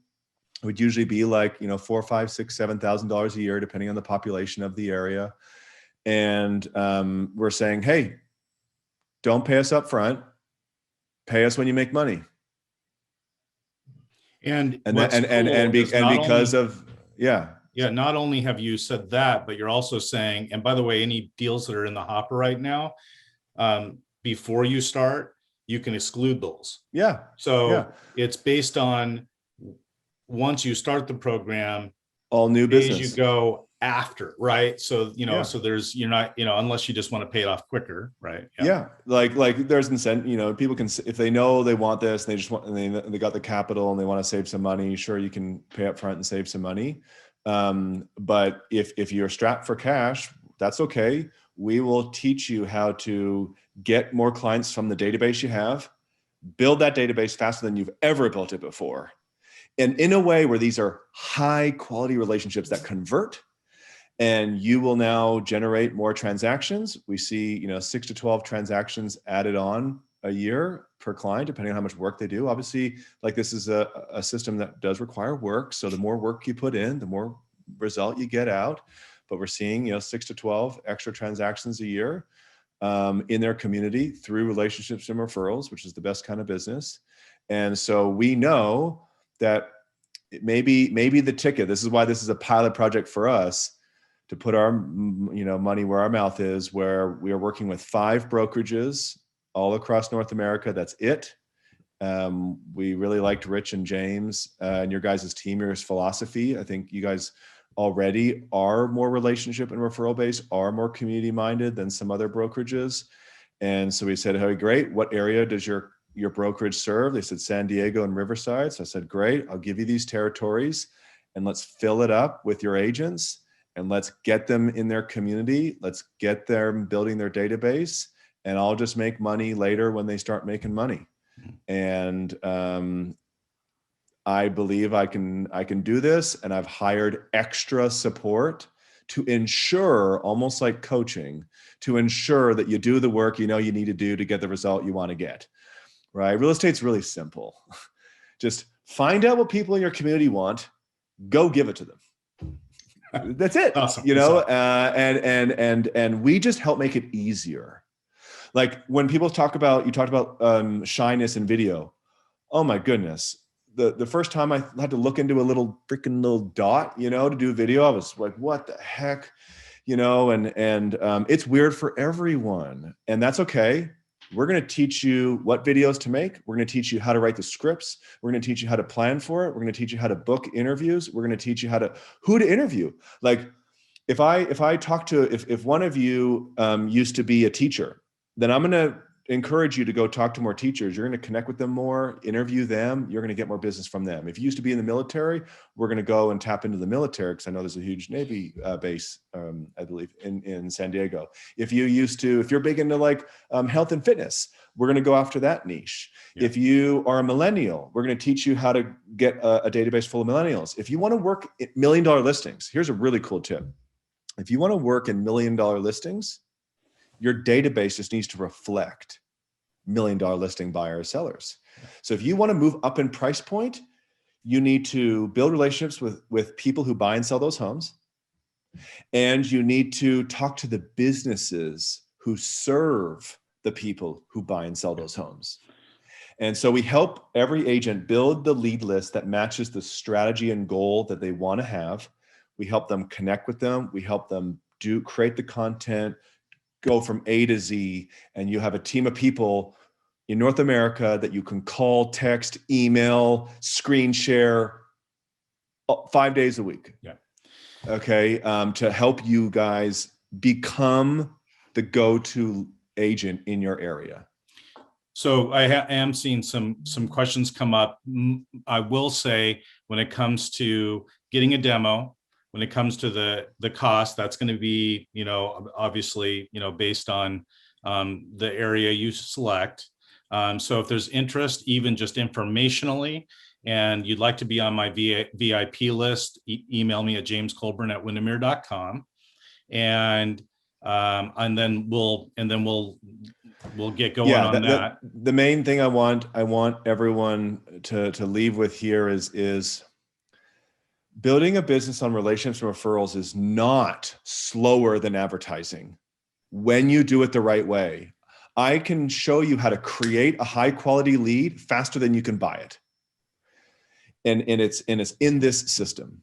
It would usually be like, $4,000, $5,000, $6,000, $7,000 a year, depending on the population of the area. And we're saying, hey, don't pay us up front. Pay us when you make money. Yeah, not only have you said that, but you're also saying, and by the way, any deals that are in the hopper right now, before you start, you can exclude those. Yeah. So it's based on, once you start the program, all new business you go after, right? So, so there's, you're not, unless you just want to pay it off quicker, right? Yeah. Like there's incentive, people can, if they know they want this, and they just want, and they got the capital and they want to save some money, sure, you can pay up front and save some money. But if you're strapped for cash, that's okay. We will teach you how to get more clients from the database you have, build that database faster than you've ever built it before. And in a way where these are high quality relationships that convert, and you will now generate more transactions. We see, 6 to 12 transactions added on a year per client, depending on how much work they do. Obviously, like, this is a system that does require work. So the more work you put in, the more result you get out. But we're seeing, 6 to 12 extra transactions a year in their community through relationships and referrals, which is the best kind of business. And so we know that maybe the ticket, this is why this is a pilot project for us, to put our, money where our mouth is, where we are working with 5 brokerages all across North America. That's it. We really liked Rich and James and your guys' team, your philosophy. I think you guys already are more relationship and referral based, are more community minded than some other brokerages. And so we said, hey, great. What area does your brokerage serve? They said San Diego and Riverside. So I said, great, I'll give you these territories and let's fill it up with your agents and let's get them in their community. Let's get them building their database, and I'll just make money later when they start making money. And I believe I can do this, and I've hired extra support to ensure, almost like coaching, to ensure that you do the work you know you need to do to get the result you want to get, right? Real estate's really simple. Just find out what people in your community want, go give it to them. That's it. Awesome. You know, and we just help make it easier. Like when people talk about, you talked about shyness in video. Oh my goodness. The first time I had to look into a little freaking little dot, you know, to do video, I was like, what the heck, you know, and it's weird for everyone, and that's okay. We're going to teach you what videos to make. We're going to teach you how to write the scripts. We're going to teach you how to plan for it. We're going to teach you how to book interviews. We're going to teach you who to interview. Like if one of you used to be a teacher, then I'm going to encourage you to go talk to more teachers. You're going to connect with them more, interview them. You're going to get more business from them. If you used to be in the military, we're going to go and tap into the military, because I know there's a huge Navy base, I believe, in San Diego. If you're big into like health and fitness, we're going to go after that niche. Yeah. If you are a millennial, we're going to teach you how to get a database full of millennials. If you want to work at $1 million listings, here's a really cool tip. If you want to work in $1 million listings, your database just needs to reflect $1 million listing buyers, sellers. So if you want to move up in price point, you need to build relationships with people who buy and sell those homes. And you need to talk to the businesses who serve the people who buy and sell those homes. And so we help every agent build the lead list that matches the strategy and goal that they want to have. We help them connect with them. We help them create the content, go from A to Z, and you have a team of people in North America that you can call, text, email, screen share 5 days a week. Yeah. Okay. To help you guys become the go-to agent in your area. So I am seeing some questions come up. I will say, when it comes to getting a demo, when it comes to the cost, that's going to be, obviously, based on the area you select. So if there's interest, even just informationally, and you'd like to be on my VIP list, email me at jamescolburn@winderemere.com, and then we'll get going on that. The main thing I want everyone to leave with here is building a business on relationships and referrals is not slower than advertising when you do it the right way. I can show you how to create a high quality lead faster than you can buy it. And it's in this system.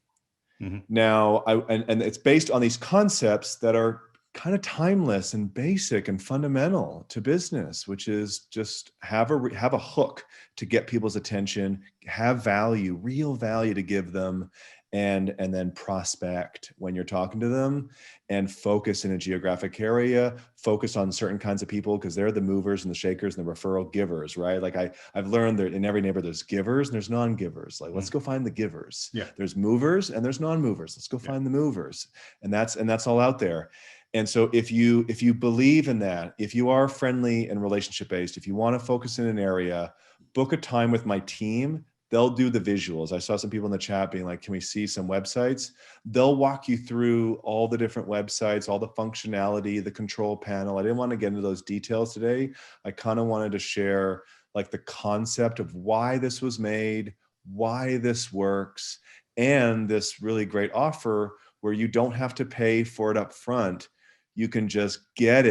Mm-hmm. Now, and it's based on these concepts that are kind of timeless and basic and fundamental to business, which is just have a hook to get people's attention, have value, real value to give them, and then prospect when you're talking to them, and focus in a geographic area, focus on certain kinds of people, because they're the movers and the shakers and the referral givers, right? Like I've learned that in every neighborhood there's givers and there's non-givers. Like, let's go find the givers. Yeah. There's movers and there's non-movers. Let's go find the movers. And that's all out there. And so if you believe in that, if you are friendly and relationship based, if you want to focus in an area, book a time with my team. They'll do the visuals. I saw some people in the chat being like, can we see some websites? They'll walk you through all the different websites, all the functionality, the control panel. I didn't want to get into those details today. I kind of wanted to share like the concept of why this was made, why this works, and this really great offer where you don't have to pay for it up front. You can just get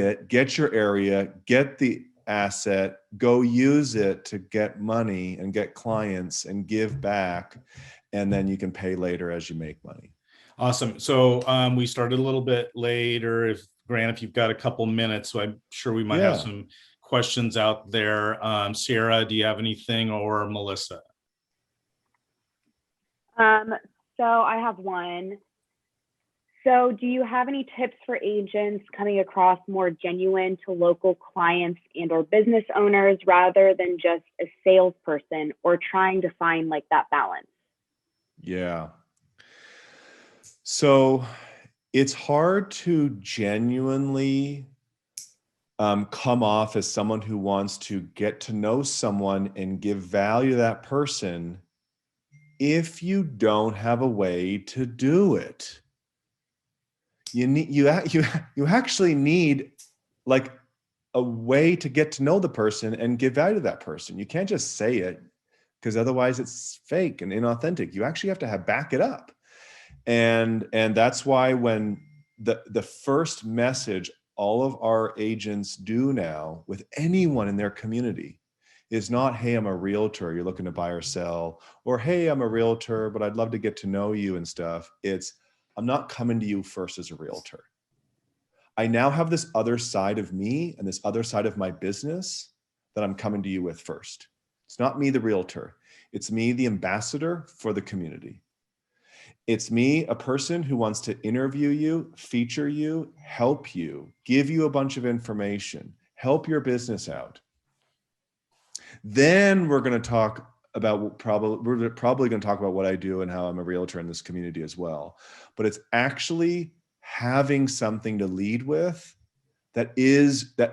your area, get the asset, go use it to get money and get clients and give back, and then you can pay later as you make money. Awesome. So we started a little bit later. If you've got a couple minutes, so I'm sure we might have some questions out there. Sierra, do you have anything, or Melissa? So I have one. So do you have any tips for agents coming across more genuine to local clients and or business owners rather than just a salesperson, or trying to find like that balance? Yeah. So it's hard to genuinely come off as someone who wants to get to know someone and give value to that person if you don't have a way to do it. You actually need like a way to get to know the person and give value to that person. You can't just say it, because otherwise it's fake and inauthentic. You actually have to back it up. And that's why when the first message all of our agents do now with anyone in their community is not, hey, I'm a realtor, you're looking to buy or sell, or hey, I'm a realtor, but I'd love to get to know you and stuff. It's, I'm not coming to you first as a realtor. I now have this other side of me and this other side of my business that I'm coming to you with first. It's not me, the realtor. It's me, the ambassador for the community. It's me, a person who wants to interview you, feature you, help you, give you a bunch of information, help your business out. Then we're going to talk about we're probably going to talk about what I do and how I'm a realtor in this community as well. But it's actually having something to lead with that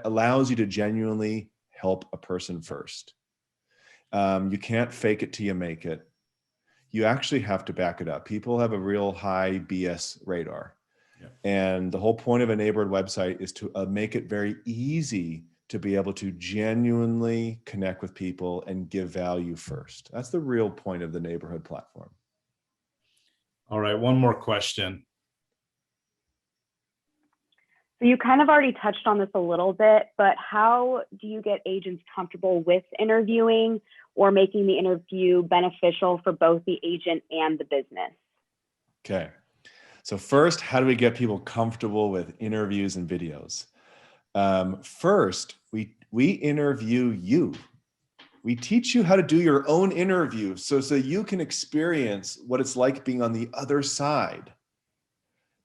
allows you to genuinely help a person first. You can't fake it till you make it. You actually have to back it up. People have a real high BS radar. Yeah. And the whole point of a neighborhood website is to make it very easy to be able to genuinely connect with people and give value first. That's the real point of the neighborhood platform. All right, one more question. So you kind of already touched on this a little bit, but how do you get agents comfortable with interviewing or making the interview beneficial for both the agent and the business? Okay. So first, how do we get people comfortable with interviews and videos? First, we interview you. We teach you how to do your own interview so you can experience what it's like being on the other side.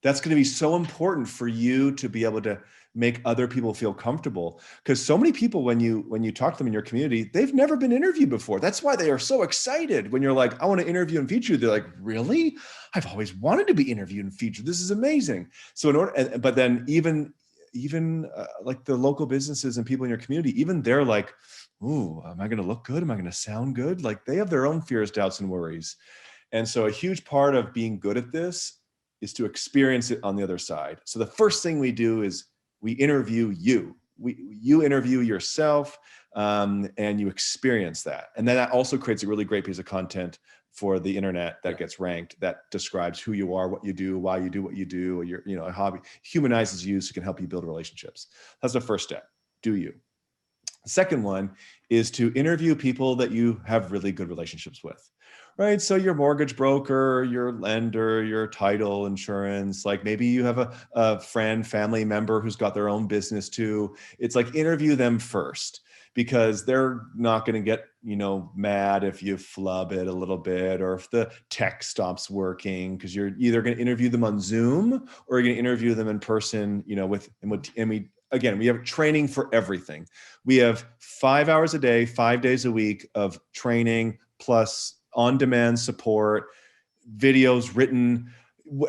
That's going to be so important for you to be able to make other people feel comfortable, because so many people, when you talk to them in your community, they've never been interviewed before. That's why they are so excited when you're like, I want to interview and feature you. They're like, really? I've always wanted to be interviewed and featured. This is amazing. So but then even like the local businesses and people in your community, even they're like, ooh, am I going to look good? Am I going to sound good? Like they have their own fears, doubts, and worries. And so a huge part of being good at this is to experience it on the other side. So the first thing we do is we interview you. You interview yourself, and you experience that. And then that also creates a really great piece of content for the internet that gets ranked, that describes who you are, what you do, why you do what you do, or your a hobby, humanizes you so it can help you build relationships. That's the first step. Do you? The second one is to interview people that you have really good relationships with. Right. So your mortgage broker, your lender, your title insurance, like maybe you have a friend, family member who's got their own business too. It's like interview them first, because they're not going to get, mad if you flub it a little bit, or if the tech stops working, because you're either going to interview them on Zoom or you're going to interview them in person, we have training for everything. We have 5 hours a day, 5 days a week of training, plus on-demand support, videos written,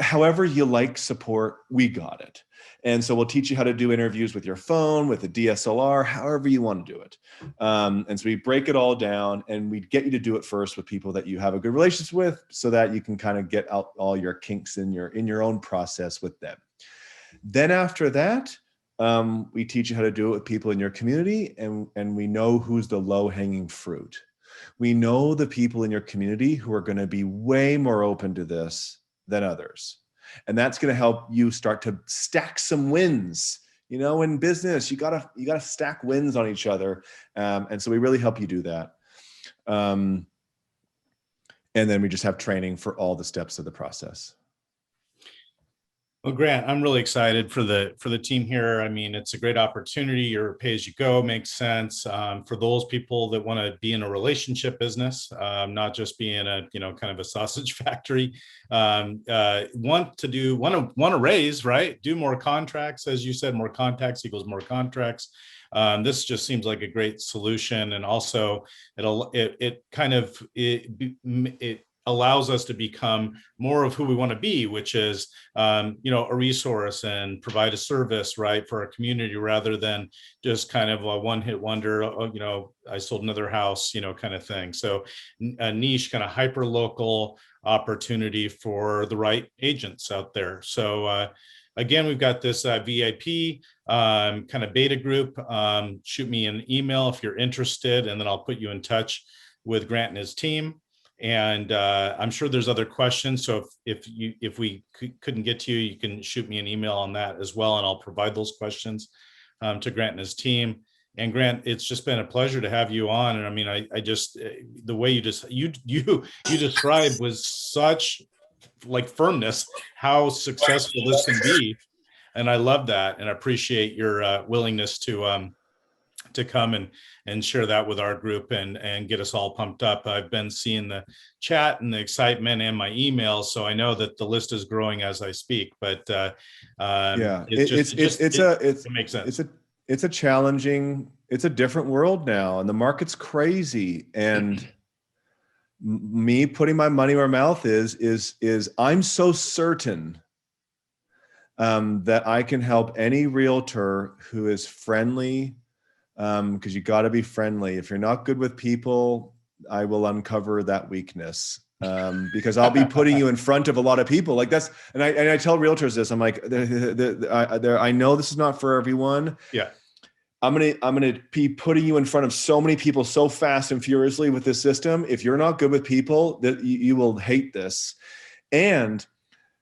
however you like support, we got it. And so we'll teach you how to do interviews with your phone, with a DSLR, however you want to do it. And so we break it all down, and we get you to do it first with people that you have a good relationship with, so that you can kind of get out all your kinks in your own process with them. Then after that, we teach you how to do it with people in your community, and we know who's the low-hanging fruit. We know the people in your community who are going to be way more open to this than others. And that's going to help you start to stack some wins. In business, you gotta stack wins on each other. And so we really help you do that. And then we just have training for all the steps of the process. Well, Grant, I'm really excited for the team here. I mean, it's a great opportunity. Your pay-as-you-go makes sense for those people that want to be in a relationship business, not just be in a kind of a sausage factory. Want to raise, right? Do more contracts, as you said. More contacts equals more contracts. This just seems like a great solution, and also it allows us to become more of who we want to be, which is, a resource and provide a service, right, for our community, rather than just kind of a one-hit wonder, I sold another house, kind of thing. So a niche, kind of hyper local opportunity for the right agents out there. So again, we've got this VIP kind of beta group. Shoot me an email if you're interested, and then I'll put you in touch with Grant and his team. And I'm sure there's other questions. So if we couldn't get to you, you can shoot me an email on that as well, and I'll provide those questions to Grant and his team. And Grant, it's just been a pleasure to have you on. And I mean, I just the way you described was such like firmness how successful this can be, and I love that, and I appreciate your willingness to come and share that with our group and get us all pumped up. I've been seeing the chat and the excitement and my emails, so I know that the list is growing as I speak. But Yeah, it makes sense. It's a challenging, it's a different world now, and the market's crazy. And me putting my money where my mouth is I'm so certain that I can help any realtor who is friendly. Because you got to be friendly. If you're not good with people, I will uncover that weakness, because I'll be putting you in front of a lot of people. Like that's, and I tell realtors this. I'm like, I know this is not for everyone. Yeah, I'm gonna be putting you in front of so many people so fast and furiously with this system. If you're not good with people, that you will hate this. And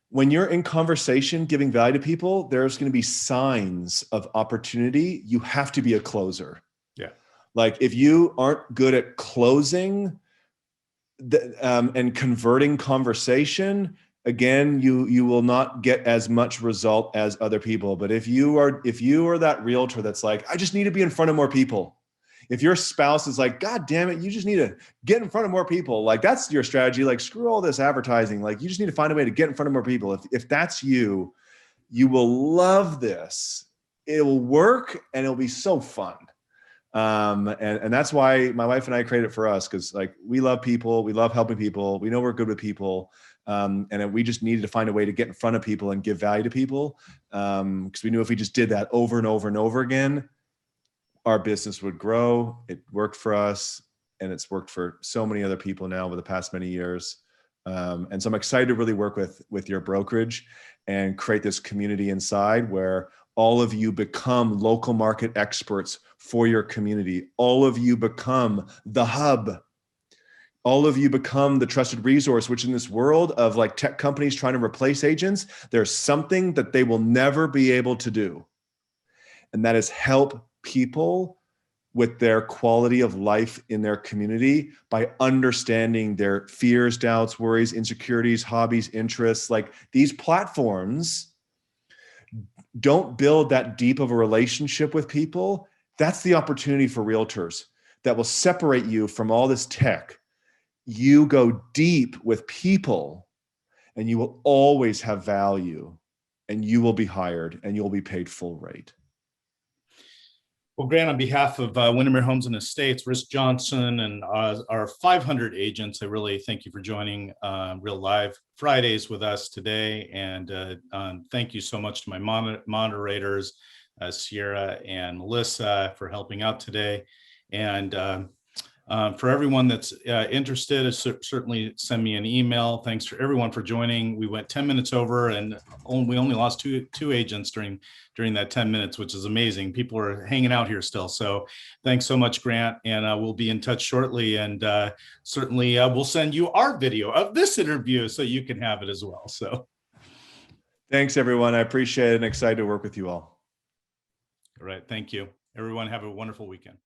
when you're in conversation, giving value to people, there's going to be signs of opportunity. You have to be a closer. Yeah. Like if you aren't good at closing and converting conversation, again, you will not get as much result as other people. But if you are that realtor that's like, I just need to be in front of more people. If your spouse is like, God damn it, you just need to get in front of more people. Like that's your strategy. Like screw all this advertising. Like you just need to find a way to get in front of more people. If that's you, you will love this. It will work and it'll be so fun. And that's why my wife and I created it for us. Cause like we love people. We love helping people. We know we're good with people. And we just needed to find a way to get in front of people and give value to people. Cause we knew if we just did that over and over and over again, our business would grow. It worked for us, and it's worked for so many other people now over the past many years. And so I'm excited to really work with your brokerage and create this community inside where all of you become local market experts for your community. All of you become the hub. All of you become the trusted resource, which in this world of like tech companies trying to replace agents, there's something that they will never be able to do. And that is help people with their quality of life in their community by understanding their fears, doubts, worries, insecurities, hobbies, interests. Like these platforms don't build that deep of a relationship with people. That's the opportunity for realtors that will separate you from all this tech. You go deep with people and you will always have value, and you will be hired and you'll be paid full rate. Well, Grant, on behalf of Windermere Homes and Estates, Rick Johnson, and our 500 agents, I really thank you for joining Real Live Fridays with us today. And thank you so much to my moderators, Sierra and Melissa, for helping out today. And for everyone that's interested, certainly send me an email. Thanks for everyone for joining. We went 10 minutes over, and we only lost two agents during that 10 minutes, which is amazing. People are hanging out here still. So thanks so much, Grant. And we'll be in touch shortly. And certainly we'll send you our video of this interview so you can have it as well. So thanks, everyone. I appreciate it and excited to work with you all. All right. Thank you. Everyone have a wonderful weekend.